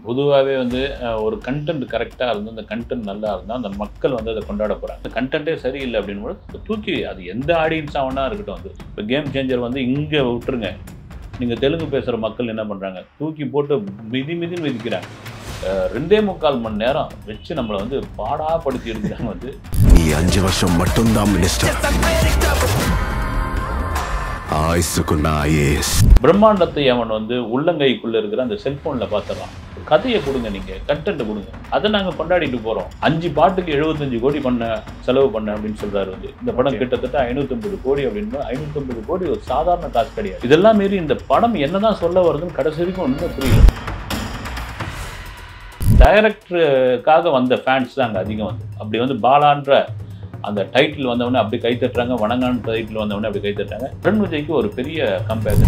பொதுவாவே வந்து ஒரு கன்டென்ட் கரெக்ட்டா இருந்து, அந்த கன்டென்ட் நல்லா இருந்தா, அந்த மக்கள் வந்து அத கொண்டாட போறாங்க. அந்த கன்டென்ட்டே சரியில்ல அப்படின்னும்போது, தூக்கி அது எந்த ஆடியன்ஸா வேணா இருக்கட்டும் அது. இப்ப கேம் சேஞ்சர் வந்து இங்க விட்டுருங்க. நீங்க தெலுங்கு பேசுற மக்கள் என்ன பண்றாங்க? தூக்கி போட்டு மிதி மிதின்னு மிதிக்கிறாங்க. 2.25 மணி நேரம் வச்சு நம்மள வந்து பாடாப்படுத்தி எடுக்குறாங்க வந்து. நீ 5 வருஷம் மட்டும்தான் மினிஸ்டர். ஆயுசுக்குன்னா ஐஏஎஸ். பிரம்மாண்டத்தை அவன் வந்து உள்ளங்கைக்குள்ள இருக்கிற அந்த செல்போன்ல பார்த்துறான். கதையை கொடுங்க, நீங்க கண்டென்ட் கொடுங்க, அதை நாங்க கொண்டாடிட்டு போறோம். 5 பாட்டுக்கு 75 கோடி செலவு பண்ண அப்படின்னு சொல்றாரு வந்து. இந்த படம் கிட்டத்தட்ட 550 கோடி அப்படின்னு. 550 கோடி ஒரு சாதாரண காசு கிடையாது. இதெல்லாம் மீறி இந்த படம் என்னதான் சொல்ல வருதுன்னு கடைசி வரைக்கும் ஒன்றும் புரியல. டைரக்டருக்காக வந்த ஃபேன்ஸ் தான் அங்கே அதிகம் வந்து. அப்படி வந்து பாலான்ற அந்த டைட்டில் வந்தவொடனே அப்படி கை தட்டுறாங்க, வணங்கான டைட்டில் வந்தவொடனே அப்படி கை தட்டுறாங்க. அருண் விஜய்க்கு ஒரு பெரிய கம்பேக்.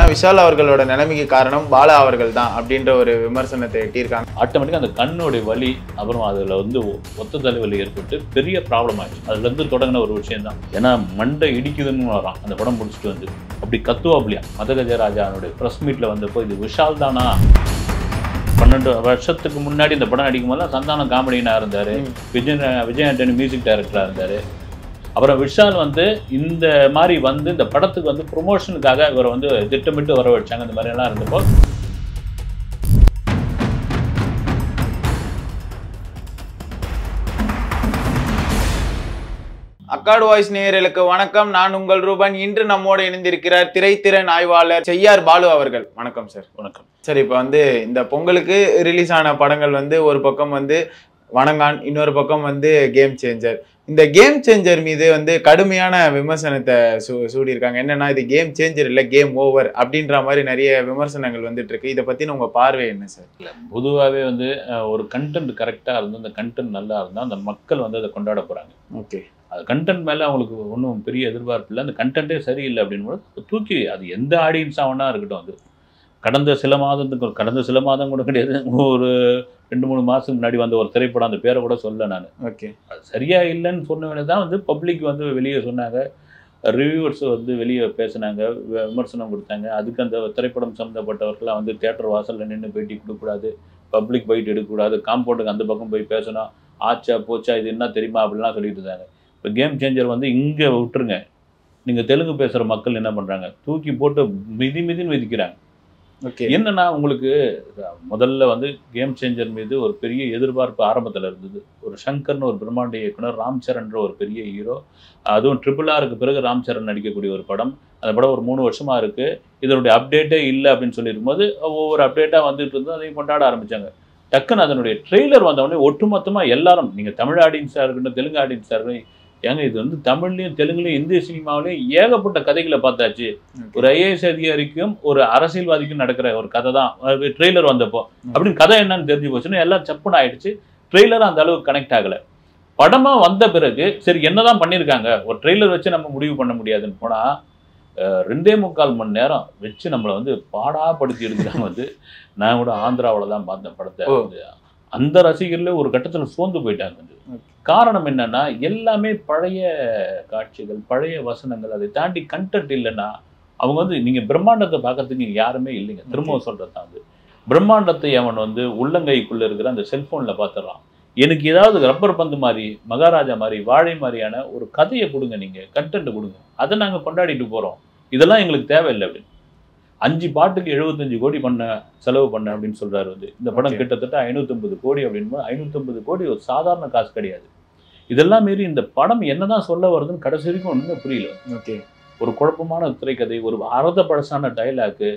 விஷால் அவர்களோட நிலைமைக்கு காரணம் பாலா அவர்கள் தான் அப்படின்ற ஒரு விமர்சனத்தை எட்டியிருக்காங்க. ஆட்டோமேட்டிக்காக அந்த கண்ணோடைய வலி, அப்புறம் அதில் வந்து ஒத்த தலைவலி ஏற்பட்டு பெரிய ப்ராப்ளம் ஆயிடுச்சு. அதுலேருந்து தொடங்கின ஒரு விஷயம் தான். ஏன்னா மண்டை இடிக்குதுன்னு வரான் அந்த படம் முடிச்சுட்டு வந்து. அப்படி கத்துவாப்லையா மதகஜராஜானுடைய ப்ரெஸ் மீட்டில் வந்தப்போ, இது விஷால் தானா? 12 வருஷத்துக்கு முன்னாடி இந்த படம் நடிக்கும் போதெல்லாம் சந்தானம் காமெடியனாக இருந்தார், விஜய் ஆண்டனி மியூசிக் டைரக்டராக இருந்தார். அப்புறம் விஷால் வந்து இந்த மாதிரி வந்து இந்த படத்துக்கு வந்து ப்ரொமோஷனுக்காக இவரை வந்து திட்டமிட்டு வர வச்சாங்க. இந்த மாதிரி எல்லாம் இருந்தப்போ அக்காடு வாய்ஸ் நேயர்களுக்கு வணக்கம். நான் உங்கள் ரூபன். இன்று நம்மோடு இணைந்திருக்கிறார் திரைத்திறன் ஆய்வாளர் செய்யார் பாலு அவர்கள். வணக்கம் சார். வணக்கம். சரி, இப்போ வந்து இந்த பொங்கலுக்கு ரிலீஸ் ஆன படங்கள் வந்து ஒரு பக்கம் வந்து வணங்கான், இன்னொரு பக்கம் வந்து கேம் சேஞ்சர். இந்த கேம் சேஞ்சர் மீது வந்து கடுமையான விமர்சனத்தை சூடியிருக்காங்க. என்னன்னா, இது கேம் சேஞ்சர் இல்லை, கேம் ஓவர் அப்படின்ற மாதிரி நிறைய விமர்சனங்கள் வந்துட்டு இருக்கு. இதை பத்தின உங்க பார்வை என்ன சார்? பொதுவாகவே வந்து ஒரு கண்டென்ட் கரெக்டாக இருந்து, அந்த கண்டென்ட் நல்லா இருந்தால் அந்த மக்கள் வந்து அதை கொண்டாட போகிறாங்க. ஓகே, அது கண்டென்ட் மேலே அவங்களுக்கு ஒன்றும் பெரிய எதிர்பார்ப்பு இல்லை. அந்த கண்டென்ட்டே சரியில்லை அப்படின்போது தூக்கி அது எந்த ஆடியன்ஸாக வேணா இருக்கட்டும் அது. கடந்த சில மாதம் கூட கிடையாது, ஒரு 2-3 மாதத்துக்கு முன்னாடி வந்த ஒரு திரைப்படம், அந்த பேரை கூட சொல்ல நான். ஓகே, அது சரியா இல்லைன்னு சொன்னவனே தான் வந்து பப்ளிக் வந்து வெளியே சொன்னாங்க, ரிவ்யூவர்ஸ் வந்து வெளியே பேசினாங்க, விமர்சனம் கொடுத்தாங்க. அதுக்கு அந்த திரைப்படம் சம்மந்தப்பட்டவர்கள்லாம் வந்து தியேட்டர் வாசலில் நின்று பேட்டி கொடுக்கக்கூடாது, பப்ளிக் பைட் எடுக்கக்கூடாது, காம்பவுண்டுக்கு அந்த பக்கம் போய் பேசணும், ஆச்சா போச்சா இது என்ன தெரியுமா அப்படிலாம் சொல்லிட்டு இருந்தாங்க. இப்போ கேம் சேஞ்சர் வந்து இங்கே விட்டுருங்க. நீங்கள் தெலுங்கு பேசுகிற மக்கள் என்ன பண்ணுறாங்க? தூக்கி போட்டு மிதின்னு மிதிக்கிறாங்க. ஓகே. என்னன்னா, உங்களுக்கு முதல்ல வந்து கேம் சேஞ்சர் மீது ஒரு பெரிய எதிர்பார்ப்பு ஆரம்பத்தில் இருந்தது. ஒரு சங்கர்னு ஒரு பிரம்மாண்ட இயக்குனர், ராம் சரண்ன்ற ஒரு பெரிய ஹீரோ, அதுவும் RRRக்கு பிறகு ராம் சரண் நடிக்கக்கூடிய ஒரு படம். அந்த படம் ஒரு 3 வருஷமா இருக்கு. இதனுடைய அப்டேட்டே இல்லை அப்படின்னு சொல்லியிருக்கும்போது ஒவ்வொரு அப்டேட்டாக வந்துட்டு இருந்து அதையும் கொண்டாட ஆரம்பிச்சாங்க. டக்குன்னு அதனுடைய ட்ரெய்லர் வந்தவொடனே ஒட்டுமொத்தமாக எல்லாரும், நீங்கள் தமிழ் ஆடியன்ஸாக இருக்கட்டும், தெலுங்கு ஆடியன்ஸாக இருக்கட்டும், ஏங்க இது வந்து தமிழ்லையும் தெலுங்குலையும் இந்திய சினிமாவிலையும் ஏகப்பட்ட கதைகளை பார்த்தாச்சு. ஒரு ஐஏஎஸ் அதிகாரிக்கும் ஒரு அரசியல்வாதிக்கும் நடக்கிற ஒரு கதை தான் ட்ரெய்லர் வந்தப்போ. அப்படின்னு கதை என்னன்னு தெரிஞ்சு போச்சுன்னா எல்லாம் சப்புன்னு ஆயிடுச்சு. ட்ரெய்லர் அந்த அளவுக்கு கனெக்ட் ஆகலை. படமா வந்த பிறகு சரி என்னதான் பண்ணியிருக்காங்க, ஒரு ட்ரெய்லர் வச்சு நம்ம முடிவு பண்ண முடியாதுன்னு போனால் 2.25 மணி நேரம் வச்சு நம்மளை வந்து பாடாப்படுத்தி எடுக்கிறாங்க வந்து. நான் கூட ஆந்திராவில் தான் பார்த்தேன் படத்தை. அந்த ரசிகர்களே ஒரு கட்டத்தில் சோர்ந்து போயிட்டாங்க வந்து. காரணம் என்னன்னா, எல்லாமே பழைய காட்சிகள், பழைய வசனங்கள். அதை தாண்டி கண்டென்ட் இல்லைன்னா அவங்க வந்து நீங்கள் பிரம்மாண்டத்தை பார்க்கறதுக்கு யாருமே இல்லைங்க. திரும்பவும் சொல்கிறது தான் வந்து, பிரம்மாண்டத்தை அவன் வந்து உள்ளங்கைக்குள்ளே இருக்கிற அந்த செல்ஃபோனில் பார்த்துடுறான். எனக்கு ஏதாவது ரப்பர் பந்து மாதிரி, மகாராஜா மாதிரி, வாழை மாதிரியான ஒரு கதையை கொடுங்க, நீங்கள் கண்டென்ட் கொடுங்க, அதை நாங்கள் கொண்டாடிட்டு போகிறோம். இதெல்லாம் எங்களுக்கு தேவையில்லை அப்படின்னு. 5 பாட்டுக்கு 75 கோடி செலவு பண்ண அப்படின்னு சொல்றாரு வந்து. இந்த படம் கிட்டத்தட்ட 550 கோடி அப்படின்னு. 550 கோடி ஒரு சாதாரண காசு கிடையாது. இதெல்லாம் மீறி இந்த படம் என்னதான் சொல்ல வருதுன்னு கடைசி வரைக்கும் ஒன்றுமே புரியல. ஓகே, ஒரு குழப்பமான திரைக்கதை, ஒரு அறத பழசான டைலாக்கு,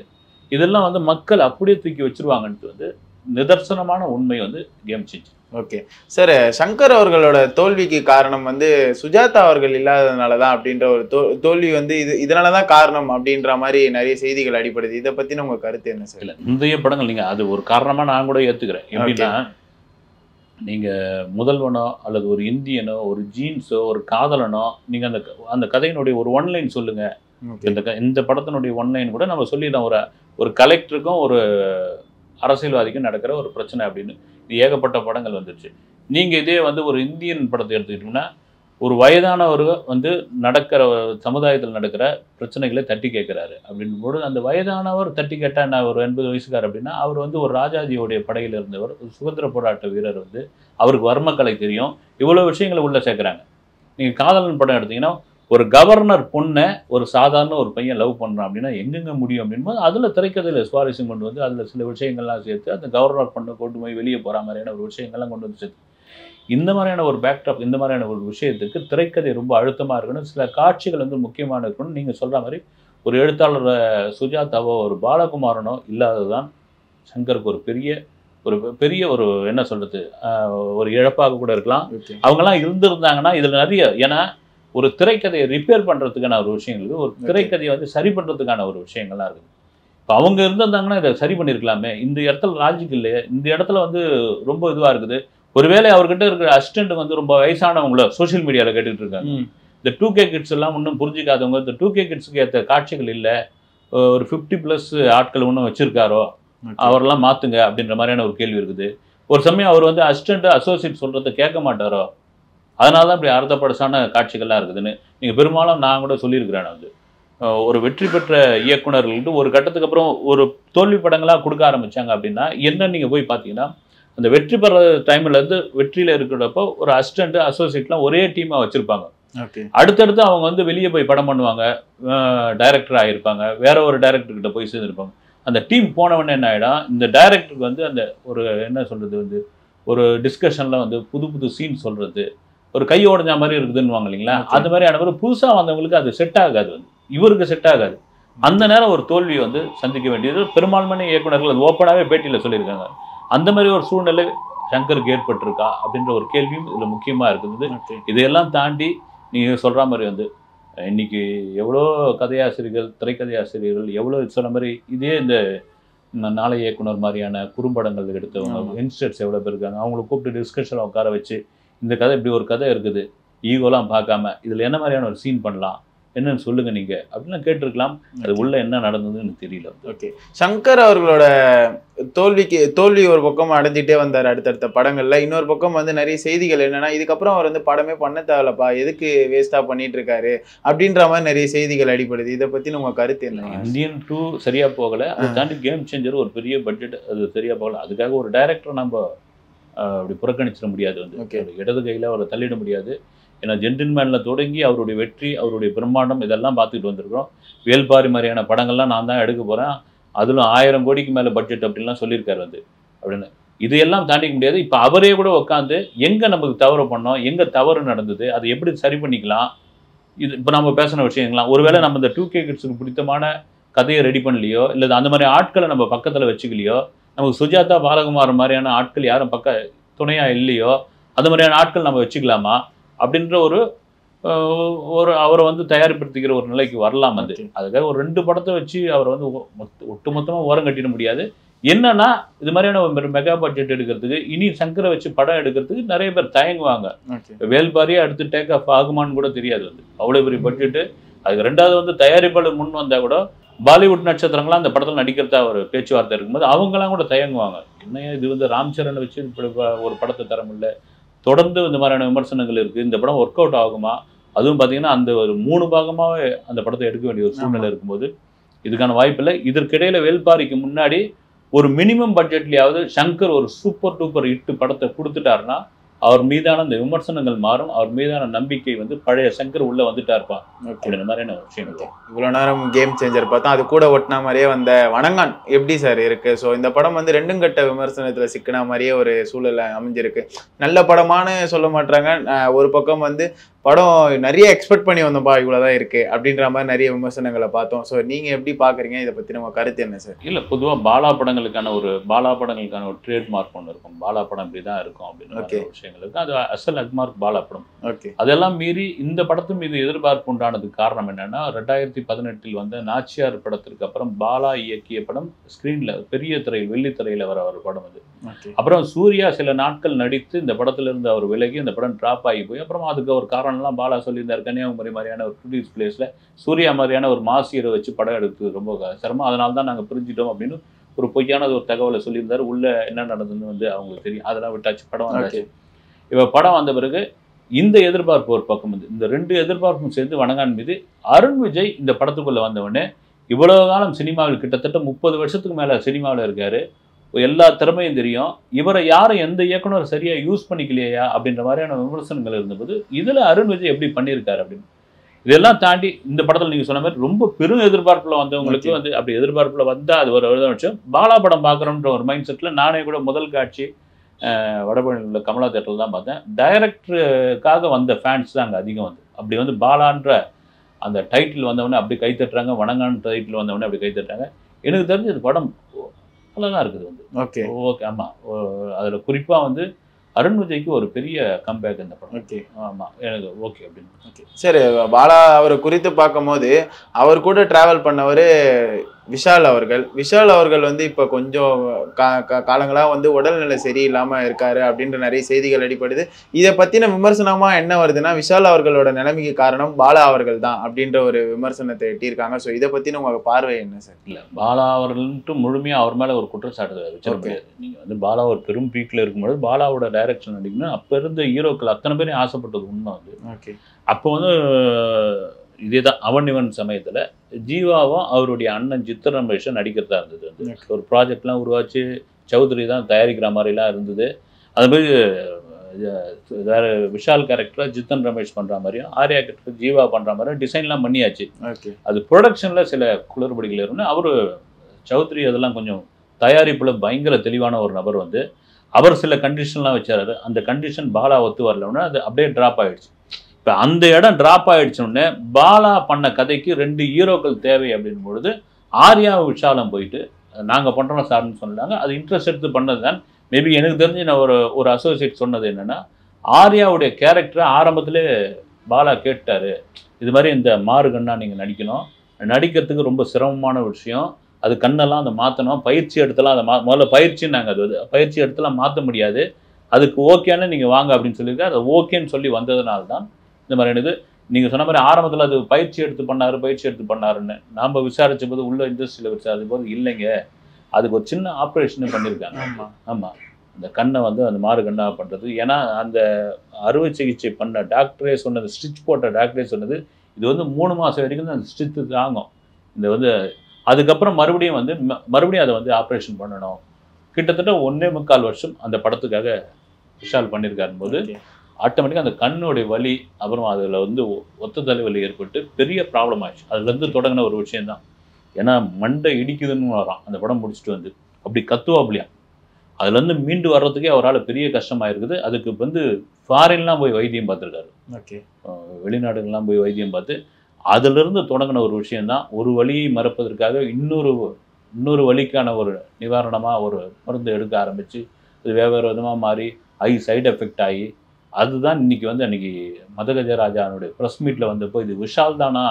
இதெல்லாம் வந்து மக்கள் அப்படியே தூக்கி வச்சிருவாங்கன்ட்டு வந்து நிதர்சனமான உண்மை வந்து game changer. Okay sir. Shankar அவர்களோட தோல்விக்கு காரணம் வந்து சுஜாதா அவர்கள் இல்லாததுனால தான் அப்படின்ற ஒரு தோல்வி வந்து இதனால தான் காரணம் அப்படின்ற மாதிரி நிறைய செய்திகள் அடிப்படுது. இதை பற்றின உங்கள் கருத்து என்ன சார்? இல்லை, முந்தைய படங்கள் நீங்கள் அது ஒரு காரணமாக நான் கூட ஏற்றுக்கிறேன். எப்படின்னா, நீங்கள் முதல்வனோ அல்லது ஒரு இந்தியனோ, ஒரு ஜீன்ஸோ, ஒரு காதலனோ, நீங்கள் அந்த கதையினுடைய ஒரு ஒன்லைன் சொல்லுங்கள். இந்த படத்தினுடைய ஒன்லைன் கூட நம்ம சொல்லிடலாம். ஒரு கலெக்டருக்கும் ஒரு அரசியல்வாதிக்கும் நடக்கிற ஒரு பிரச்சனை அப்படின்னு ஏகப்பட்ட படங்கள் வந்துருச்சு. நீங்கள் இதே வந்து ஒரு இந்தியன் படத்தை எடுத்துக்கிட்டிங்கன்னா, ஒரு வயதானவர் வந்து நடக்கிற சமுதாயத்தில் நடக்கிற பிரச்சனைகளை தட்டி கேட்கிறாரு அப்படின்போது அந்த வயதானவர் தட்டி கேட்டா என்ன ஒரு 80 வயசுக்கார் அப்படின்னா அவர் வந்து ஒரு ராஜாஜியோடைய படையில் இருந்தவர் ஒரு சுதந்திர போராட்ட வீரர் வந்து அவருக்கு வர்மக்கலை தெரியும் இவ்வளவு விஷயங்களை உள்ள சேர்க்குறாங்க. நீங்க காதலன் படம் எடுத்தீங்கன்னா ஒரு கவர்னர் பொண்ணை ஒரு சாதாரண ஒரு பையன் லவ் பண்றான் அப்படின்னா எங்கெங்க முடியும் அப்படின்போது அதுல திரைக்கதையில சுவாரஸ்யம் கொண்டு வந்து அதுல சில விஷயங்கள்லாம் சேர்த்து அந்த கவர்னர் பொண்ணை கொண்டு போய் வெளியே போற மாதிரியான ஒரு விஷயங்கள்லாம் கொண்டு வந்து சேர்த்து இந்த மாதிரியான ஒரு பேக்ட்ராப் இந்த மாதிரியான ஒரு விஷயத்துக்கு திரைக்கதை ரொம்ப அழுத்தமாக இருக்கணும். சில காட்சிகள் வந்து முக்கியமான இருக்கணும். நீங்கள் சொல்கிற மாதிரி ஒரு எழுத்தாளர் சுஜாதாவோ ஒரு பாலகுமாரனோ இல்லாததுதான் சங்கருக்கு ஒரு பெரிய ஒரு என்ன சொல்கிறது ஒரு இழப்பாக கூட இருக்கலாம். அவங்கெல்லாம் இருந்திருந்தாங்கன்னா இதில் நிறைய ஏன்னா ஒரு திரைக்கதையை ரிப்பேர் பண்ணுறதுக்கான ஒரு விஷயங்கள் இருக்குது. ஒரு திரைக்கதையை வந்து சரி பண்ணுறதுக்கான ஒரு விஷயங்கள்லாம் இருக்குது. இப்போ அவங்க இருந்திருந்தாங்கன்னா இதை சரி பண்ணியிருக்கலாமே. இந்த இடத்துல லாஜிக் இல்லையே. இந்த இடத்துல வந்து ரொம்ப இதுவாக இருக்குது. ஒருவேளை அவர்கிட்ட இருக்கிற அசிஸ்டன்ட் வந்து ரொம்ப வயசானவங்கள சோஷியல் மீடியாவில் கேட்டுட்டு இருக்காங்க. இந்த 2K கிட்ஸ் எல்லாம் இன்னும் புரிஞ்சிக்காதவங்க இந்த 2K கிட்ஸுக்கு ஏற்ற காட்சிகள் இல்லை ஒரு 50+ ஆட்கள் இன்னும் வச்சிருக்காரோ அவரெல்லாம் மாற்றுங்க அப்படின்ற மாதிரியான ஒரு கேள்வி இருக்குது. ஒரு சமயம் அவர் வந்து அசிஸ்டன்ட் அசோசியேட் சொல்கிறத கேட்க மாட்டாரோ அதனால தான் இப்படி அர்த்தப்படசான காட்சிகள்லாம் இருக்குதுன்னு நீங்கள் பெரும்பாலும் நான் கூட சொல்லியிருக்கிறேன். வந்து ஒரு வெற்றி பெற்ற இயக்குநர்கள்ட்டு ஒரு கட்டத்துக்கு அப்புறம் ஒரு தோல்வி படங்களாக கொடுக்க ஆரம்பித்தாங்க அப்படின்னா என்ன நீங்கள் போய் பார்த்தீங்கன்னா அந்த வெற்றி பெற டைம்லேருந்து வெற்றியில் இருக்கிறப்போ ஒரு அசிஸ்டன்ட் அசோசியேட்லாம் ஒரே டீமாக வச்சுருப்பாங்க. அடுத்தடுத்து அவங்க வந்து வெளியே போய் படம் பண்ணுவாங்க டைரக்டர் ஆகியிருப்பாங்க வேற ஒரு டைரக்டர்கிட்ட போய் சேர்ந்துருப்பாங்க. அந்த டீம் போனவொடனே என்ன ஆகிடும் இந்த டைரக்டருக்கு வந்து அந்த ஒரு என்ன சொல்கிறது வந்து ஒரு டிஸ்கஷனில் வந்து புது சீன் சொல்கிறது ஒரு கை உடஞ்ச மாதிரி இருக்குதுன்னு இல்லைங்களா அந்த மாதிரியான ஒரு புதுசாக வந்தவங்களுக்கு அது செட் ஆகாது வந்து இவருக்கு செட் ஆகாது. அந்த நேரம் ஒரு தோல்வியை வந்து சந்திக்க வேண்டியது பெரும்பான்மையான இயக்குநர்கள் அது ஓப்பனாகவே பேட்டியில் சொல்லியிருக்காங்க. அந்த மாதிரி ஒரு சூழ்நிலை சங்கருக்கு ஏற்பட்டிருக்கா அப்படின்ற ஒரு கேள்வியும் இதில் முக்கியமாக இருக்குது. இதையெல்லாம் தாண்டி நீங்கள் சொல்கிற மாதிரி வந்து இன்னைக்கு எவ்வளோ கதையாசிரியர்கள் திரைக்கதையாசிரியர்கள் எவ்வளோ சொன்ன மாதிரி இதே இந்த நாளை இயக்குனர் மாதிரியான குறும்படங்கள் எடுத்தவங்க யங்ஸ்டர்ஸ் எவ்வளோ பேர் இருக்காங்க அவங்கள கூப்பிட்டு டிஸ்கஷனில் உட்கார வச்சு இந்த கதை இப்படி ஒரு கதை இருக்குது ஈகோலாம் பார்க்காம இதில் என்ன மாதிரியான ஒரு சீன் பண்ணலாம் என்னன்னு சொல்லுங்க நீங்க அப்படிலாம் கேட்டிருக்கலாம். அது உள்ள என்ன நடந்ததுன்னு தெரியல. ஓகே சங்கர் அவர்களோட தோல்வி ஒரு பக்கம் அடைஞ்சிட்டே வந்தார் அடுத்தடுத்த படங்கள்ல. இன்னொரு பக்கம் வந்து நிறைய செய்திகள் என்னன்னா இதுக்கப்புறம் அவர் வந்து படமே பண்ண தேவையில்லப்பா எதுக்கு வேஸ்டா பண்ணிட்டு இருக்காரு அப்படின்ற மாதிரி நிறைய செய்திகள் அடிபடுது. இதை பத்தி உங்க கருத்து என்ன? இந்தியன் 2 சரியா போகல. அதை தாண்டி கேம் சேஞ்சர் ஒரு பெரிய பட்ஜெட் அது சரியா போகல. அதுக்காக ஒரு டைரக்டர் நம்ம அப்படி புறக்கணிச்சிட முடியாது. வந்து இடது கையில அவரை தள்ளிட முடியாது. ஏன்னா ஜென்டில்மேனில் தொடங்கி அவருடைய வெற்றி அவருடைய பிரம்மாண்டம் இதெல்லாம் பார்த்துட்டு வந்திருக்கிறோம். வேல்பாரி மாதிரியான படங்கள்லாம் நான் தான் எடுக்க போகிறேன் அதிலும் 1000 கோடிக்கு மேலே பட்ஜெட் அப்படின்லாம் சொல்லியிருக்காரு வந்து அப்படின்னு. இதையெல்லாம் தாண்டிக்க முடியாது. இப்போ அவரே கூட உட்காந்து எங்கே நமக்கு தவறு பண்ணோம் எங்கே தவறு நடந்தது அதை எப்படி சரி பண்ணிக்கலாம் இது இப்போ நம்ம பேசின விஷயங்கள்லாம் ஒருவேளை நம்ம இந்த 2K கிட்ஸுக்கு பிடித்தமான கதையை ரெடி பண்ணலையோ இல்லை அந்த மாதிரி ஆட்களை நம்ம பக்கத்தில் வச்சுக்கலையோ நமக்கு சுஜாதா பாலகுமார் மாதிரியான ஆட்கள் யாரும் துணையாக இல்லையோ அந்த மாதிரியான ஆட்கள் நம்ம வச்சுக்கலாமா அப்படின்ற ஒரு அவரை வந்து தயாரிப்படுத்திக்கிற ஒரு நிலைக்கு வரலாம். வந்து அதுக்காக ஒரு 2 படத்தை வச்சு அவரை வந்து ஒட்டுமொத்தமாக ஓரம் கட்டிட முடியாது. என்னன்னா இது மாதிரியான ஒரு மெகா பட்ஜெட் எடுக்கிறதுக்கு இனி சங்கரை வச்சு படம் எடுக்கிறதுக்கு நிறைய பேர் தயங்குவாங்க. வேல்பாரியே அடுத்து டேக் ஆஃப் ஆகுமான்னு கூட தெரியாது. வந்து அவ்வளோ பெரிய பட்ஜெட்டு. அதுக்கு 2வது வந்து தயாரிப்பாளர் முன் வந்தால் கூட பாலிவுட் நட்சத்திரங்களாம் அந்த படத்தில் நடிக்கிறதா ஒரு பேச்சுவார்த்தை இருக்கும்போது அவங்களாம் கூட தயங்குவாங்க. என்ன இது வந்து ராம் சரணை வச்சு ஒரு படத்தை தர முடியல தொடர்ந்து இந்த மாதிரியான விமர்சனங்கள் இருக்குது. இந்த படம் ஒர்க் அவுட் ஆகுமா அதுவும் பார்த்தீங்கன்னா அந்த ஒரு 3 பாகமாகவே அந்த படத்தை எடுக்க வேண்டிய ஒரு சூழ்நிலை இருக்கும்போது இதுக்கான வாய்ப்பு இல்லை. இதற்கிடையில் வேல்பாரிக்கு முன்னாடி ஒரு மினிமம் பட்ஜெட்லையாவது சங்கர் ஒரு சூப்பர் டூப்பர் ஹிட் படத்தை கொடுத்துட்டாருன்னா அவர் மீதான இந்த விமர்சனங்கள் மாறும். அவர் மீதான நம்பிக்கை வந்து பழைய சங்கர் உள்ள வந்துட்டாருப்பா அப்படின்ற மாதிரியான விஷயம். இவ்வளோ நேரம் கேம் சேஞ்சர் பார்த்தா அது கூட ஒட்டினா மாதிரியே வந்த வணங்கான் எப்படி சார் இருக்கு? ஸோ இந்த படம் வந்து 2 கட்ட விமர்சனத்தில் சிக்கின மாதிரியே ஒரு சூழலை அமைஞ்சிருக்கு. நல்ல படமானு சொல்ல மாட்டாங்க. ஒரு பக்கம் வந்து படம் நிறைய எக்ஸ்பெக்ட் பண்ணி வந்தோம்பா இவ்வளோதான் இருக்கு அப்படின்ற மாதிரி நிறைய விமர்சனங்களை பார்த்தோம். ஸோ நீங்க எப்படி பாக்குறீங்க இதை பத்தி நம்ம கருத்து என்ன சார்? இல்லை பொதுவாக பாலா படங்களுக்கான ஒரு ட்ரேட் மார்க் ஒன்று இருக்கும். பாலா படம் இப்படி தான் இருக்கும் அப்படின்னு விஷயங்கள் இருக்கு. அது அசல் அக்மார்க் பாலா படம். அதெல்லாம் மீறி இந்த படத்து மீது எதிர்பார்ப்பு உண்டானதுக்கு காரணம் என்னன்னா 2018 வந்த நாச்சியார் படத்திற்கு அப்புறம் பாலா இயக்கிய படம் ஸ்கிரீன்ல பெரிய திரையில் வெள்ளித்திரையில வர ஒரு படம் அது. அப்புறம் சூர்யா சில நாட்கள் நடித்து இந்த படத்துல இருந்து அவர் விலகி இந்த படம் டிராப் ஆகி போய் அப்புறம் அதுக்கு ஒரு காரணம்லாம் பாலா சொல்லியிருந்தார். கன்னியாகுமரி மாதிரியான ஒரு டூரிஸ்ட் பிளேஸ்ல சூர்யா மாதிரியான ஒரு மாசியரை வச்சு படம் எடுத்து ரொம்ப சிரமம், அதனால தான் நாங்கள் பிரிஞ்சிட்டோம் அப்படின்னு ஒரு பொய்யான ஒரு தகவலை சொல்லியிருந்தார். உள்ள என்ன நடந்ததுன்னு வந்து அவங்களுக்கு தெரியும். அதெல்லாம் விட்டாச்சு. படம் வந்தாச்சு. இப்போ படம் வந்த பிறகு இந்த எதிர்பார்ப்பு ஒரு பக்கம் வந்து இந்த 2 எதிர்பார்ப்பும் சேர்ந்து வணங்கான் மீது அருண் விஜய் இந்த படத்துக்குள்ள வந்தவொடனே இவ்வளவு காலம் சினிமாவில் கிட்டத்தட்ட 30 வருஷத்துக்கு மேல சினிமாவில் இருக்காரு, எல்லா திறமையும் தெரியும், இவரை யாரும் எந்த இயக்குனர் சரியா யூஸ் பண்ணிக்கலையா அப்படின்ற மாதிரியான விமர்சனங்கள் இருந்தபோது இதுல அருண் விஜய் எப்படி பண்ணியிருக்காரு அப்படின்னு இதெல்லாம் தாண்டி இந்த படத்தில் நீங்க சொன்ன மாதிரி ரொம்ப பெரும் எதிர்பார்ப்புல வந்தவங்களுக்கு வந்து அப்படி எதிர்பார்ப்புல வந்தா அது ஒரு விஷயம். பாலா படம் பார்க்குறோன்ற ஒரு மைண்ட் செட்ல நானே கூட முதல் காட்சி வடபழனியில் உள்ள கமலா தேட்டரில் தான் பார்த்தேன். டைரக்டருக்காக வந்த ஃபேன்ஸ் தான் அங்கே அதிகம் வந்து அப்படி வந்து பாலான்ற அந்த டைட்டில் வந்தவொடனே அப்படி கைத்தட்டுறாங்க, வணங்கான்ற டைட்டில் வந்தவொடனே அப்படி கைத்தட்டுறாங்க. எனக்கு தெரிஞ்ச இது படம் நல்லா தான் இருக்குது வந்து. ஓகே ஓகே ஆமாம், அதில் குறிப்பாக வந்து அருண் விஜய்க்கு ஒரு பெரிய கம்பேக் இந்த படம். ஓகே ஆமாம் எனக்கு ஓகே அப்படின்னு. ஓகே சரி, பாலா அவரை குறித்து பார்க்கும்போது அவர் கூட டிராவல் பண்ணவர் விஷால் அவர்கள் வந்து இப்போ கொஞ்சம் காலங்களாக வந்து உடல்நிலை சரியில்லாமல் இருக்காரு அப்படின்ற நிறைய செய்திகள் அடிப்படுது. இதை பற்றின விமர்சனமாக என்ன வருதுன்னா விஷால் அவர்களோட நிலைமைக்கு காரணம் பாலா அவர்கள் தான் அப்படின்ற ஒரு விமர்சனத்தை எட்டியிருக்காங்க. ஸோ இதை பற்றின உங்கள் பார்வை என்ன சார்? இல்லை, பாலா அவர்கள்ட்டு முழுமையாக அவர் மேலே ஒரு குற்றச்சாட்டு வச்சிட முடியாது. நீங்கள் வந்து பாலா ஒரு பெரும் பீக்கில் இருக்கும்போது பாலாவோட டைரக்ஷன் நடிக்கணும் அப்போ இருந்த ஹீரோக்கள் அத்தனை பேரையும் ஆசைப்பட்டது உண்மை வந்து. ஓகே அப்போ வந்து இதே தான் அவன் இவன் சமயத்தில் ஜீவாவும் அவருடைய அண்ணன் சித்திர ரமேஷும் நடிக்கிறதா இருந்தது வந்து. ஒரு ப்ராஜெக்ட்லாம் உருவாச்சு, சௌத்ரி தான் தயாரிக்கிற மாதிரிலாம் இருந்தது. அதுமாதிரி வேறு விஷால் கேரக்டராக ஜித்தன் ரமேஷ் பண்ணுற மாதிரியும் ஆர்யா கேரக்டர் ஜீவா பண்ணுற மாதிரியும் டிசைன்லாம் பண்ணியாச்சு. ஓகே அது ப்ரொடக்ஷனில் சில குளறுபடிகள் இருக்குன்னு அவர் சௌத்ரி அதெல்லாம் கொஞ்சம் தயாரிப்பில் பயங்கர தெளிவான ஒரு நபர் வந்து அவர் சில கண்டிஷன்லாம் வச்சாரு. அந்த கண்டிஷன் பாலா ஒத்து வரலன்னா அது அப்படியே ட்ராப் ஆகிடுச்சு. இப்போ அந்த இடம் ட்ராப் ஆகிடுச்சோடனே பாலா பண்ண கதைக்கு 2 ஹீரோக்கள் தேவை அப்படின் பொழுது ஆர்யா விஷாலம் போயிட்டு நாங்கள் பண்ணுறோம் சார்னு சொன்னாங்க. அது இன்ட்ரெஸ்ட் எடுத்து பண்ணது தான். மேபி எனக்கு தெரிஞ்சு நான் ஒரு அசோசியேட் சொன்னது என்னென்னா ஆர்யாவுடைய கேரக்டரை ஆரம்பத்திலே பாலா கேட்டார், இது மாதிரி இந்த மாறு கண்ணா நீங்கள் நடிக்கணும், நடிக்கிறதுக்கு ரொம்ப சிரமமான விஷயம், அது கண்ணெல்லாம் அதை மாற்றணும், பயிற்சி எடுத்தலாம் அதை முதல்ல பயிற்சின்னாங்க, அது பயிற்சி எடுத்துலாம் மாற்ற முடியாது, அதுக்கு ஓகேன்னு நீங்கள் வாங்க அப்படின்னு சொல்லியிருக்காரு. அது ஓகேன்னு சொல்லி வந்ததுனால தான் இந்த மாதிரி எனக்கு நீங்கள் சொன்ன மாதிரி ஆரம்பத்தில் அது பயிற்சி எடுத்து பண்ணாருன்னு நாம் விசாரித்த போது உள்ள இண்டஸ்ட்ரியில் விசாரித்த போது இல்லைங்க, அதுக்கு ஒரு சின்ன ஆப்ரேஷன் பண்ணியிருக்காங்க. ஆமாம் அந்த கண்ணை வந்து அந்த மாறு கண்ணாக பண்ணுறது. ஏன்னா அந்த அறுவை சிகிச்சை பண்ண டாக்டரே சொன்னது, ஸ்டிச் போட்ட டாக்டரே சொன்னது இது வந்து 3 மாதம் வரைக்கும் தான் அந்த ஸ்டிச்சு தாங்கும், இந்த வந்து அதுக்கப்புறம் மறுபடியும் அதை வந்து ஆப்ரேஷன் பண்ணணும். கிட்டத்தட்ட 1.25 வருஷம் அந்த படத்துக்காக விஷால் பண்ணியிருக்காரு போது ஆட்டோமேட்டிக்காக அந்த கண்ணுடைய வலி அப்புறம் அதில் வந்து ஒத்த தலைவலி ஏற்பட்டு பெரிய ப்ராப்ளம் ஆயிடுச்சு. அதுலேருந்து தொடங்கின ஒரு விஷயந்தான். ஏன்னா மண்டை இடிக்குதுன்னு வரான் அந்த படம் முடிச்சுட்டு வந்து அப்படி கத்துவாப்லையா, அதுலேருந்து மீண்டு வர்றதுக்கே அவரால் பெரிய கஷ்டமாக இருக்குது. அதுக்கு வந்து ஃபாரின்லாம் போய் வைத்தியம் பார்த்துருக்காரு. ஓகே வெளிநாடுகள்லாம் போய் வைத்தியம் பார்த்து அதிலிருந்து தொடங்கின ஒரு விஷயந்தான். ஒரு வலியை மறப்பதற்காக இன்னொரு வலிக்கான ஒரு நிவாரணமாக ஒரு மருந்து எடுக்க ஆரம்பித்து அது வேறு விதமாக மாறி சைடு எஃபெக்ட் ஆகி அதுதான் இன்னைக்கு வந்து அன்னைக்கு மதகஜராஜானுடைய ப்ரெஸ் மீட்டில் வந்தப்போ இது விஷால் தானா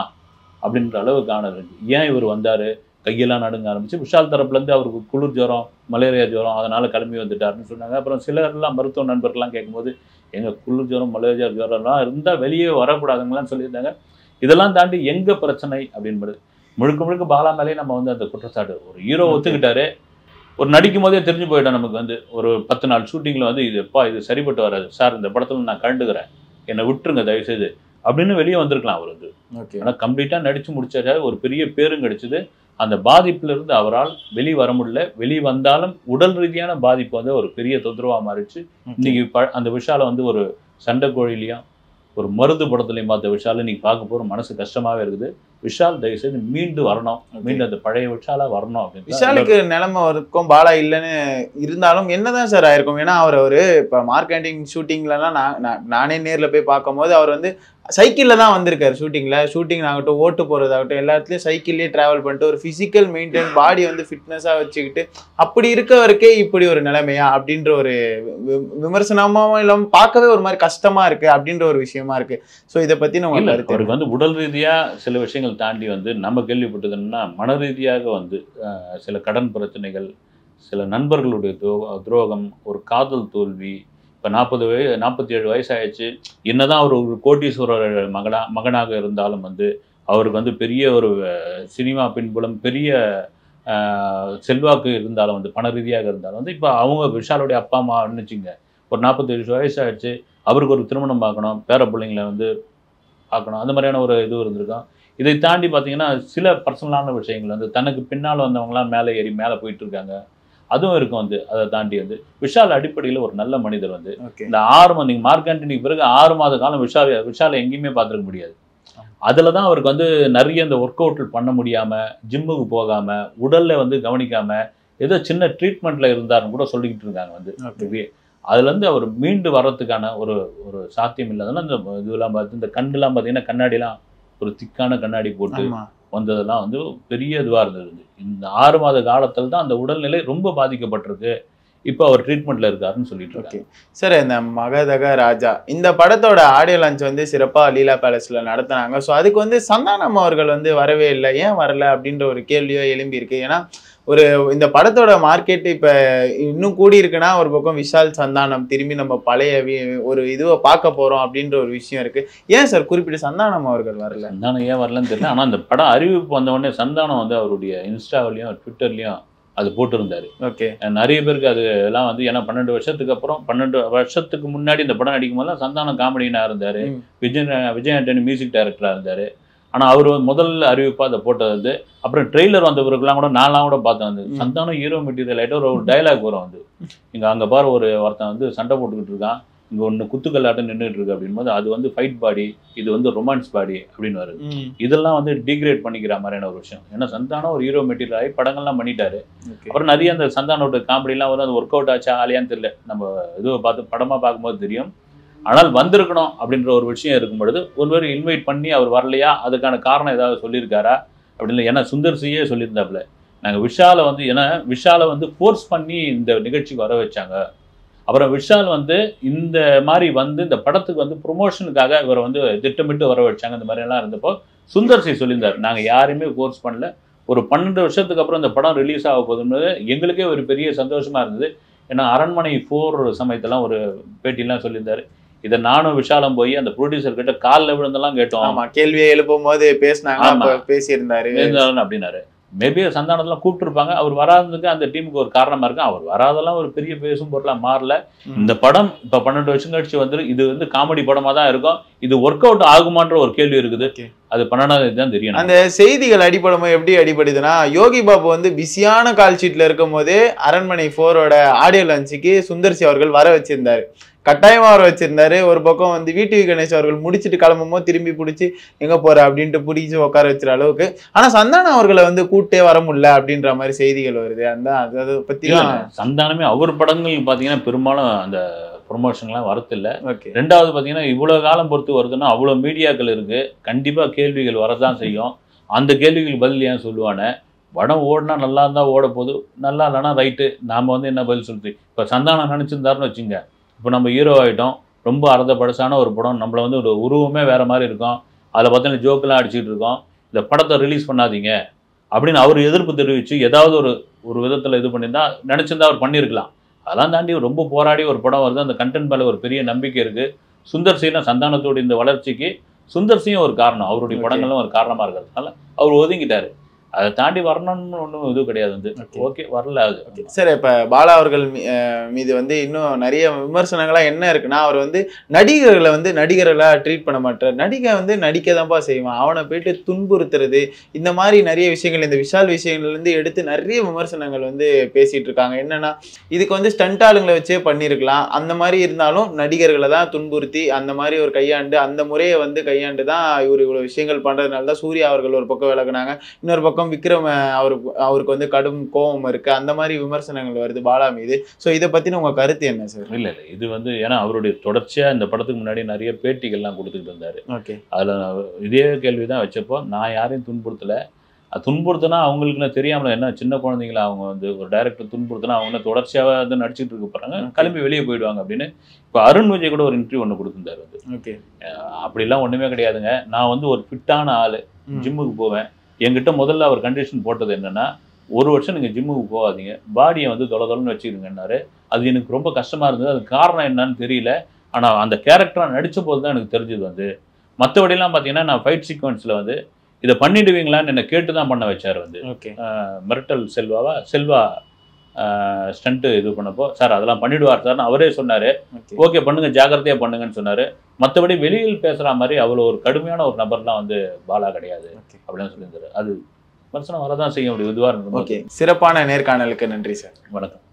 அப்படின்ற அளவுக்கு ஆனது. ஏன் இவர் வந்தார், கையெல்லாம் நடுங்க ஆரம்பிச்சு விஷால் தரப்புலேருந்து அவருக்கு குளிர் ஜுரம் மலேரியா ஜுரம் அதனால் கிளம்பி வந்துட்டாருன்னு சொன்னாங்க. அப்புறம் சிலர்லாம் மருத்துவ நண்பர்கள்லாம் கேட்கும்போது எங்கள் குளிர் ஜுரம் மலேரியா ஜுரம்லாம் இருந்தால் வெளியே வரக்கூடாதுங்களான்னு சொல்லியிருந்தாங்க. இதெல்லாம் தாண்டி எங்கே பிரச்சனை அப்படின்றது முழுக்க பாலா மேலே நம்ம வந்து அந்த குற்றச்சாட்டு ஒரு ஹீரோ ஒத்துக்கிட்டாரு, ஒரு நடிக்கும் போதே தெரிஞ்சு போயிட்டோம் நமக்கு வந்து ஒரு 10 நாள் ஷூட்டிங்கில் வந்து இது சரிப்பட்டு வராது சார், இந்த படத்தில் நான் கண்டுக்கிறேன், என்னை விட்டுருங்க தயவுசெய்து அப்படின்னு வெளியே வந்திருக்கலாம் அவர் வந்து. ஓகே ஆனால் கம்ப்ளீட்டாக நடித்து முடிச்சாரு, ஒரு பெரிய பேரும் கிடைச்சிது. அந்த பாதிப்பிலிருந்து அவரால் வெளியே வர முடியல, வெளியே வந்தாலும் உடல் ரீதியான பாதிப்பு வந்து ஒரு பெரிய தொந்தரவாக மாறிடுச்சு. இன்னைக்கு அந்த விஷாலை வந்து ஒரு சண்டை கோழிலையும் ஒரு மருந்து படத்துலையும் பார்த்த விஷாலை நீங்கள் பார்க்க போகிற மனசு கஷ்டமாகவே இருக்குது. விஷால் தயவுசெய்து மீண்டு வரணும், மீண்டும் அந்த பழைய விஷாலா வரணும் அப்படின்னு. விஷாலுக்கு நிலைமை இருக்கும் பாலா இல்லைன்னு இருந்தாலும் என்னதான் சார் ஆயிருக்கும்? ஏன்னா அவர் இப்போ மார்க்கெட்டிங் ஷூட்டிங்லலாம் நானே நேரில் போய் பார்க்கும்போது அவர் வந்து சைக்கிளில் தான் வந்திருக்காரு. ஷூட்டிங் ஆகட்டும், ஓட்டு போகிறதாகட்டும், எல்லாத்துலேயும் சைக்கிள்லேயே ட்ராவல் பண்ணிட்டு ஒரு ஃபிசிக்கல் மெயின்டைன் பாடி வந்து ஃபிட்னஸாக வச்சுக்கிட்டு அப்படி இருக்கவருக்கே இப்படி ஒரு நிலைமையா அப்படின்ற ஒரு விமர்சனமாக இல்லாமல் பார்க்கவே ஒரு மாதிரி கஷ்டமாக இருக்குது அப்படின்ற ஒரு விஷயமா இருக்குது. ஸோ இதை பற்றி நம்ம அவருக்கு வந்து உடல் ரீதியாக சில விஷயங்கள் தாண்டி வந்து நம்ம கேள்விப்பட்டதுன்னா மன ரீதியாக வந்து சில கடன் பிரச்சனைகள், சில நண்பர்களுடைய துரோகம், ஒரு காதல் தோல்வி. இப்போ 47 வயசாகிடுச்சு. என்னதான் அவர் ஒரு கோட்டீஸ்வரர் மகனாக இருந்தாலும் வந்து அவருக்கு வந்து பெரிய ஒரு சினிமா பின்புலம், பெரிய செல்வாக்கு இருந்தாலும் வந்து பண ரீதியாக இருந்தாலும் வந்து இப்போ அவங்க விஷாலுடைய அப்பா அம்மா நினச்சிங்க ஒரு 47 வயசாகிடுச்சு, அவருக்கு ஒரு திருமணம் பார்க்கணும், பேர பிள்ளைங்களை வந்து பார்க்கணும், அந்த மாதிரியான ஒரு இது இருந்திருக்கும். இதை தாண்டி பார்த்தீங்கன்னா சில பர்சனலான விஷயங்கள் வந்து தனக்கு பின்னால் வந்தவங்களாம் மேலே ஏறி மேலே போயிட்டு இருக்காங்க, அதுவும் இருக்கும் வந்து. அதை தாண்டி வந்து விஷால் அடிப்படையில் ஒரு நல்ல மனிதர் வந்து. இந்த 6 நீங்கள் மார்க் ஆண்டனிக்கு பிறகு 6 மாத காலம் விஷாலை எங்கேயுமே பார்த்துருக்க முடியாது. அதில் தான் அவருக்கு வந்து நிறைய இந்த ஒர்க் அவுட் பண்ண முடியாமல், ஜிம்முக்கு போகாமல், உடலில் வந்து கவனிக்காமல், ஏதோ சின்ன ட்ரீட்மெண்ட்டில் இருந்தாருன்னு கூட சொல்லிக்கிட்டு இருக்காங்க வந்து. அதுலேருந்து அவர் மீண்டு வர்றதுக்கான ஒரு ஒரு சாத்தியம் இல்லாதனால இந்த இதெல்லாம் பார்த்து இந்த கண்ணெலாம் பார்த்தீங்கன்னா கண்ணாடிலாம் ஒரு திக்கான கண்ணாடி போட்டு வந்ததெல்லாம் வந்து பெரிய இதுவாக இருந்தது. இந்த 6 மாத காலத்தில் தான் அந்த உடல்நிலை ரொம்ப பாதிக்கப்பட்டிருக்கு. இப்போ அவர் ட்ரீட்மெண்ட்ல இருக்காருன்னு சொல்லிட்டு இருக்காங்க. சார், இந்த மகதக ராஜா இந்த படத்தோட ஆடியோ லான்ச் வந்து சிறப்பாக லீலா பேலஸ்ல நடத்தினாங்க. ஸோ அதுக்கு வந்து சந்தானம் அவர்கள் வந்து வரவே இல்லை, ஏன் வரல அப்படின்ற ஒரு கேள்வியோ எழும்பி இருக்கு. ஏன்னா ஒரு இந்த படத்தோட மார்க்கெட் இப்போ இன்னும் கூடி இருக்குன்னா ஒரு பக்கம் விஷால் சந்தானம் திரும்பி நம்ம பழைய ஒரு இதுவை பார்க்க போறோம் அப்படின்ற ஒரு விஷயம் இருக்கு. ஏன் சார் குறிப்பிட்ட சந்தானம் அவர்கள் வரல? சந்தானம் ஏன் வரலன்னு தெரியல. ஆனால் அந்த படம் அறிவிப்பு வந்த உடனே சந்தானம் வந்து அவருடைய இன்ஸ்டாவிலையும் ட்விட்டர்லையும் அது போட்டிருந்தாரு. நிறைய பேருக்கு அது எல்லாம் வந்து ஏன்னா 12 வருஷத்துக்கு அப்புறம் 12 வருஷத்துக்கு முன்னாடி இந்த படம் நடிக்கும் போதெல்லாம் சந்தானம் காமெடினா இருந்தாரு, விஜய் ஆண்டனி மியூசிக் டைரக்டரா இருந்தாரு. ஆனால் அவர் முதல்ல அறிவிப்பா அதை போட்டது வந்து அப்புறம் ட்ரெய்லர் வந்தவருக்குலாம் கூட நான்லாம் கூட பார்த்தேன் வந்து சந்தானம் ஹீரோ மெட்டீரியல் ஆகிட்டு ஒரு டைலாக் வரும் வந்து, இங்கே அங்கே பாரு ஒருத்தன் வந்து சண்டை போட்டுக்கிட்டு இருக்கான், இங்கே ஒன்று குத்துக்கல்லாட்டம் நின்றுட்டு இருக்கு அப்படின்போது அது வந்து ஃபைட் பாடி, இது வந்து ரொமான்ஸ் பாடி அப்படின்னு வருது. இதெல்லாம் வந்து டீக்ரேட் பண்ணிக்கிற மாதிரியான ஒரு விஷயம். ஏன்னா சந்தானம் ஒரு ஹீரோ மெட்டீரியல் ஆகி படங்கள்லாம் பண்ணிட்டாரு. அப்புறம் நிறைய அந்த சந்தானோட காமெடிலாம் வந்து அது ஒர்க் அவுட் ஆச்சா ஆலியான்னு தெரியல, நம்ம இதுவை பார்த்து படமாக பார்க்கும்போது தெரியும். ஆனால் வந்திருக்கணும் அப்படின்ற ஒரு விஷயம் இருக்கும் பொழுது ஒருவர் இன்வைட் பண்ணி அவர் வரலையா, அதுக்கான காரணம் ஏதாவது சொல்லியிருக்காரா அப்படின்னு. ஏன்னா சுந்தர் சியே சொல்லியிருந்தாப்புல, நாங்கள் விஷாலை வந்து ஏன்னா விஷாலை வந்து ஃபோர்ஸ் பண்ணி இந்த நிகழ்ச்சிக்கு வர வச்சாங்க. அப்புறம் விஷால் வந்து இந்த மாதிரி வந்து இந்த படத்துக்கு வந்து ப்ரொமோஷனுக்காக இவரை வந்து திட்டமிட்டு வர வச்சாங்க. இந்த மாதிரிலாம் இருந்தப்போ சுந்தர் சி சொல்லியிருந்தார், நாங்கள் யாரையுமே ஃபோர்ஸ் பண்ணல, ஒரு 12 வருஷத்துக்கு அப்புறம் இந்த படம் ரிலீஸ் ஆக போகுதுன்றது எங்களுக்கே ஒரு பெரிய சந்தோஷமாக இருந்தது. ஏன்னா அரண்மனை 4 சமயத்தெல்லாம் ஒரு பேட்டிலாம் சொல்லியிருந்தாரு, இதை நானும் விஷாலம் போய் அந்த ப்ரொடியூசர் கிட்ட காலில் விழுந்தெல்லாம் கேட்டோம், கேள்வியை எழுப்பும் போது பேசினாங்க, பேசியிருந்தாரு அப்படின்னாரு. மேபி சந்தானத்தெல்லாம் கூப்பிட்டுருப்பாங்க, அவர் வராததுக்கு அந்த டீமுக்கு ஒரு காரணமா இருக்கு. அவர் வராதெல்லாம் ஒரு பெரிய பேசும் பொருளாக மாறல. இந்த படம் இப்போ 12 வருஷம் கழிச்சு வந்து இது வந்து காமெடி படமா தான் இருக்கும், இது ஒர்க் அவுட் ஆகுமான்ற ஒரு கேள்வி இருக்குது. அது 12ஆம் தான் தெரியும். அந்த செய்திகள் அடிப்படை எப்படி அடிப்படுதுன்னா, யோகி பாபு வந்து பிஸியான கால் ஷீட்ல இருக்கும் போதே அரண்மனை 4ஓட ஆடியோ லான்ச்சுக்கு சுந்தர்சி அவர்கள் வர வச்சிருந்தாரு, கட்டாயமா வர வச்சிருந்தாரு. ஒரு பக்கம் வந்து விடிவி கணேஷ் அவர்கள் முடிச்சுட்டு கிளம்பும்போது திரும்பி பிடிச்சி எங்க போற அப்படின்ட்டு பிடிச்சி உட்கார வச்சுற அளவுக்கு. ஆனா சந்தானம் அவர்களை வந்து கூட்டே வர முடியல அப்படின்ற மாதிரி செய்திகள் வருது. அந்த அதை பத்தி சந்தானமே அவர் படங்கள் பாத்தீங்கன்னா பெரும்பாலும் அந்த ப்ரொமோஷன்லாம் வரதில்லை. ரெண்டாவது பார்த்தீங்கன்னா இவ்வளோ காலம் பொறுத்து வருதுன்னா அவ்வளோ மீடியாக்கள் இருக்குது, கண்டிப்பாக கேள்விகள் வரதான் செய்யும். அந்த கேள்விகள் பதில் ஏன் சொல்லுவானே, படம் ஓடினா நல்லா இருந்தால் ஓட போகுது, நல்லா இல்லைனா ரைட்டு, நாம் வந்து என்ன பதில் சொல்லுது. இப்போ சந்தானம் நினச்சிருந்தாருன்னு வச்சுங்க, இப்போ நம்ம ஹீரோ ஆகிட்டோம், ரொம்ப அறத படசான ஒரு படம், நம்மளை வந்து ஒரு உருவமே வேறு மாதிரி இருக்கும், அதில் பார்த்தீங்கன்னா ஜோக்கெலாம் அடிச்சுட்டு இருக்கோம், இந்த படத்தை ரிலீஸ் பண்ணாதீங்க அப்படின்னு அவர் எதிர்ப்பு தெரிவித்து ஏதாவது ஒரு விதத்தில் இது பண்ணியிருந்தா நினச்சிருந்தா அவர் பண்ணியிருக்கலாம். அதெல்லாம் தாண்டி ரொம்ப போராடி ஒரு படம் வருது, அந்த கண்டென்ட் மேலே ஒரு பெரிய நம்பிக்கை இருக்குது. சுந்தர் சினா சந்தானத்தோட இந்த வளர்ச்சிக்கு சுந்தர் சியும் ஒரு காரணம், அவருடைய படங்களும் ஒரு காரணமாக இருக்கிறதுனால அவர் ஒதுங்கிட்டார். அதை தாண்டி வரணும்னு ஒன்றும் இது கிடையாது வந்து. ஓகே வரல அது. சார், இப்போ பாலா அவர்கள் மீது வந்து இன்னும் நிறைய விமர்சனங்களாக என்ன இருக்குன்னா, அவர் வந்து நடிகர்களை வந்து நடிகர்களாக ட்ரீட் பண்ண மாட்டார், நடிகை வந்து நடிக்க தான்ப்பா செய்வான், அவனை போயிட்டு துன்புறுத்துறது, இந்த மாதிரி நிறைய விஷயங்கள் இந்த விஷால் விஷயங்கள்லேருந்து எடுத்து நிறைய விமர்சனங்கள் வந்து பேசிகிட்டு இருக்காங்க. என்னென்னா இதுக்கு வந்து ஸ்டண்ட் ஆளுங்களை வச்சே பண்ணியிருக்கலாம், அந்த மாதிரி இருந்தாலும் நடிகர்களை தான் துன்புறுத்தி அந்த மாதிரி ஒரு கையாண்டு அந்த முறையை வந்து கையாண்டு தான் இவ்வளோ விஷயங்கள் பண்ணுறதுனால தான் சூர்யா அவர்கள் ஒரு பக்கம் விலகுனாங்க, இன்னொரு பக்கம் விக்ரம் அவருக்கு வந்து கடும் கோபம் இருக்கு, அந்த மாதிரி விமர்சனங்கள் வருது பாலா மீது. ஸோ இதை பத்தின உங்க கருத்து என்ன சார்? இல்லை இது வந்து ஏன்னா அவருடைய தொடர்ச்சியா இந்த படத்துக்கு முன்னாடி நிறைய பேட்டிகள்லாம் கொடுத்துட்டு இருந்தாரு. ஓகே, அதுல இதே கேள்விதான் வச்சப்போ, நான் யாரையும் துன்புறுத்தல, துன்புறுத்தினா அவங்களுக்கு தெரியாமல என்ன சின்ன குழந்தைங்களா அவங்க வந்து ஒரு டைரக்டர் துன்புறுத்தினா அவங்க தொடர்ச்சியாக வந்து நடிச்சுட்டு இருக்க போறாங்க, கிளம்பி வெளியே போயிடுவாங்க அப்படின்னு. இப்போ அருண் விஜய் கூட ஒரு இன்டர்வியூ ஒன்று கொடுத்துருந்தாரு வந்து. ஓகே, அப்படிலாம் ஒண்ணுமே கிடையாதுங்க, நான் வந்து ஒரு ஃபிட்டான ஆளு, ஜிம்முக்கு போவேன், என்கிட்ட முதல்ல அவர் கண்டிஷன் போட்டது என்னன்னா, 1 வருஷம் நீங்கள் ஜிம்முக்கு போகாதீங்க, பாடியை வந்து தொலைன்னு வச்சுக்கிங்கன்னாரு. அது எனக்கு ரொம்ப கஷ்டமாக இருந்தது, அது காரணம் என்னன்னு தெரியல, ஆனால் அந்த கேரக்டராக நடித்த போது தான் எனக்கு தெரிஞ்சது வந்து. மற்றபடிலாம் பார்த்தீங்கன்னா நான் ஃபைட் சீக்வன்ஸில் வந்து இதை பண்ணிடுவீங்களான்னு என்னை கேட்டு தான் பண்ண வச்சார் வந்து. ஓகே, மிரட்டல் செல்வா ஸ்டண்ட்டு இது பண்ணப்போ சார் அதெல்லாம் பண்ணிடுவார் சார்னு அவரே சொன்னார். ஓகே பண்ணுங்க, ஜாக்கிரதையாக பண்ணுங்கன்னு சொன்னார். மற்றபடி வெளியில் பேசுகிற மாதிரி அவ்வளோ ஒரு கடுமையான ஒரு நபர்லாம் வந்து பாலா கிடையாது அப்படின்னு சொல்லியிருந்தாரு. அது விமர்சனம் வரதான் செய்ய முடியும் இதுவாக இருந்தது. ஓகே, சிறப்பான நேர்காணலுக்கு நன்றி சார். வணக்கம்.